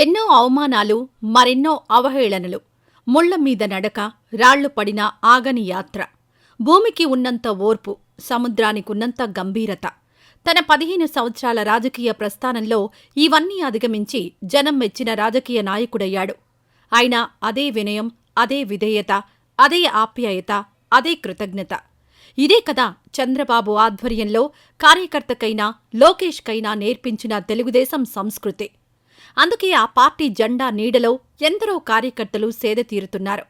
ఎన్నో అవమానాలు, మరెన్నో అవహేళనలు, ముళ్ల మీద నడక, రాళ్లు పడినా ఆగని యాత్ర. భూమికి ఉన్నంత ఓర్పు, సముద్రానికున్నంత గంభీరత. తన 15 సంవత్సరాల రాజకీయ ప్రస్థానంలో ఇవన్నీ అధిగమించి జనం మెచ్చిన రాజకీయ నాయకుడయ్యాడు. అయినా అదే వినయం, అదే విధేయత, అదే ఆప్యాయత, అదే కృతజ్ఞత. ఇదే కదా చంద్రబాబు ఆధ్వర్యంలో కార్యకర్తకైనా, లోకేష్కైనా నేర్పించిన తెలుగుదేశం సంస్కృతి. అందుకే ఆ పార్టీ జెండా నీడలో ఎందరో కార్యకర్తలు సేద తీరుతున్నారు.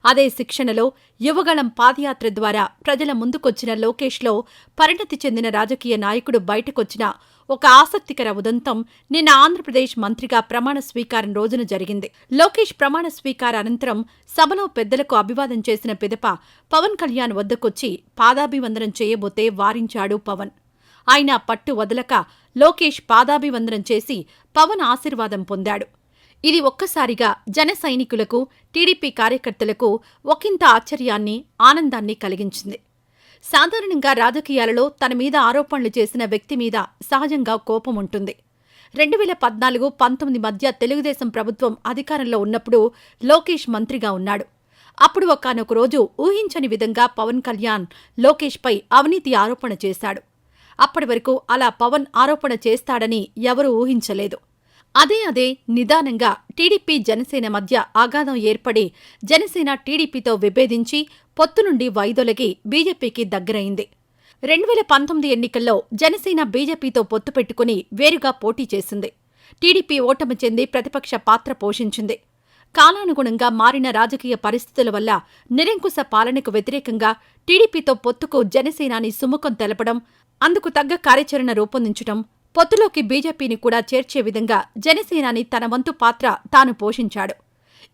అదే శిక్షణలో యువగళం పాదయాత్ర ద్వారా ప్రజల ముందుకొచ్చిన లోకేష్లో పరిణతి చెందిన రాజకీయ నాయకుడు బయటకొచ్చిన ఒక ఆసక్తికర ఉదంతం నిన్న ఆంధ్రప్రదేశ్ మంత్రిగా ప్రమాణ స్వీకారం రోజున జరిగింది. లోకేష్ ప్రమాణ స్వీకార అనంతరం సభలో పెద్దలకు అభివాదం చేసిన పిదప పవన్ కళ్యాణ్ వద్దకొచ్చి పాదాభివందనం చేయబోతే వారించాడు పవన్. ఆయన పట్టు వదలక లోకేష్ పాదాభివందనం చేసి పవన్ ఆశీర్వాదం పొందాడు. ఇది ఒక్కసారిగా జన సైనికులకు, టీడీపీ కార్యకర్తలకు ఒకంత ఆశ్చర్యాన్ని, ఆనందాన్ని కలిగించింది. సాధారణంగా రాజకీయాలలో తన మీద ఆరోపణలు చేసిన వ్యక్తి మీద సహజంగా కోపం ఉంటుంది. 2014-19 మధ్య తెలుగుదేశం ప్రభుత్వం అధికారంలో ఉన్నప్పుడు లోకేష్ మంత్రిగా ఉన్నాడు. అప్పుడు ఒకానొక రోజు ఊహించని విధంగా పవన్ కళ్యాణ్ లోకేష్పై అవినీతి ఆరోపణ చేశాడు. అప్పటి వరకు అలా పవన్ ఆరోపణ చేస్తాడని ఎవరూ ఊహించలేదు. అదే నిదానంగా టీడీపీ జనసేన మధ్య అగాధం ఏర్పడి జనసేన టీడీపీతో విభేదించి పొత్తు నుండి వైదొలగి బీజేపీకి దగ్గరైంది. 2019 ఎన్నికల్లో జనసేన బీజేపీతో పొత్తు పెట్టుకుని వేరుగా పోటీ చేసింది. టీడీపీ ఓటమి చెంది ప్రతిపక్ష పాత్ర పోషించింది. కాలానుగుణంగా మారిన రాజకీయ పరిస్థితుల వల్ల నిరంకుశ పాలనకు వ్యతిరేకంగా టీడీపీతో పొత్తుకు జనసేనాని సుముఖం తెలపడం, అందుకు తగ్గ కార్యాచరణ రూపొందించటం, పొత్తులోకి బీజేపీని కూడా చేర్చే విధంగా జనసేనాని తన వంతు పాత్ర తాను పోషించాడు.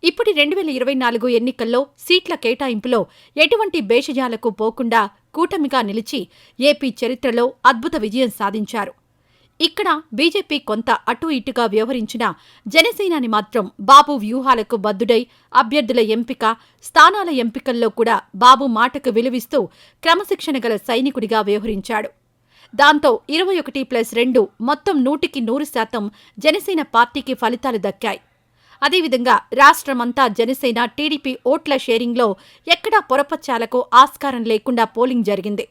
ఇప్పటి 2024 ఎన్నికల్లో సీట్ల కేటాయింపులో ఎటువంటి భేషజాలకు పోకుండా కూటమిగా నిలిచి ఏపీ చరిత్రలో అద్భుత విజయం సాధించారు. ఇక్కడ బీజేపీ కొంత అటూ ఇటుగా వ్యవహరించిన జనసేనాని మాత్రం బాబు వ్యూహాలకు బద్దుడై అభ్యర్థుల ఎంపిక, స్థానాల ఎంపికల్లో కూడా బాబు మాటకు విలువిస్తూ క్రమశిక్షణ గల సైనికుడిగా వ్యవహరించాడు. దాంతో 21+2 మొత్తం 100% జనసేన పార్టీకి ఫలితాలు దక్కాయి. అదేవిధంగా రాష్ట్రమంతా జనసేన టీడీపీ ఓట్ల షేరింగ్లో ఎక్కడా పొరపచ్చాలకు ఆస్కారం లేకుండా పోలింగ్ జరిగింది.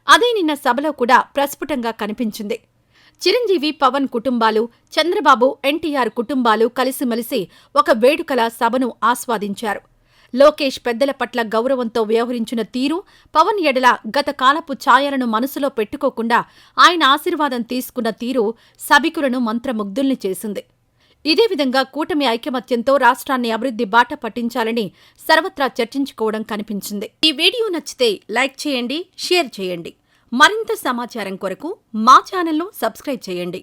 అదే నిన్న సభలో కూడా ప్రస్ఫుటంగా కనిపించింది. చిరంజీవి, పవన్ కుటుంబాలు, చంద్రబాబు, ఎన్టీఆర్ కుటుంబాలు కలిసిమెలిసి ఒక వేడుకల సభను ఆస్వాదించారు. లోకేష్ పెద్దల పట్ల గౌరవంతో వ్యవహరించిన తీరు, పవన్ ఎడల గత కాలపు ఛాయలను మనసులో పెట్టుకోకుండా ఆయన ఆశీర్వాదం తీసుకున్న తీరు సభికులను మంత్రముగ్ధుల్ని చేసింది. ఇదే విధంగా కూటమి ఐకమత్యంతో రాష్ట్రాన్ని అభివృద్ధి బాట పట్టించాలని సర్వత్రా చర్చించుకోవడం కనిపించింది. ఈ వీడియో నచ్చితే లైక్ చేయండి, షేర్ చేయండి. మరింత సమాచారం కొరకు మా ఛానల్ను సబ్స్క్రైబ్ చేయండి.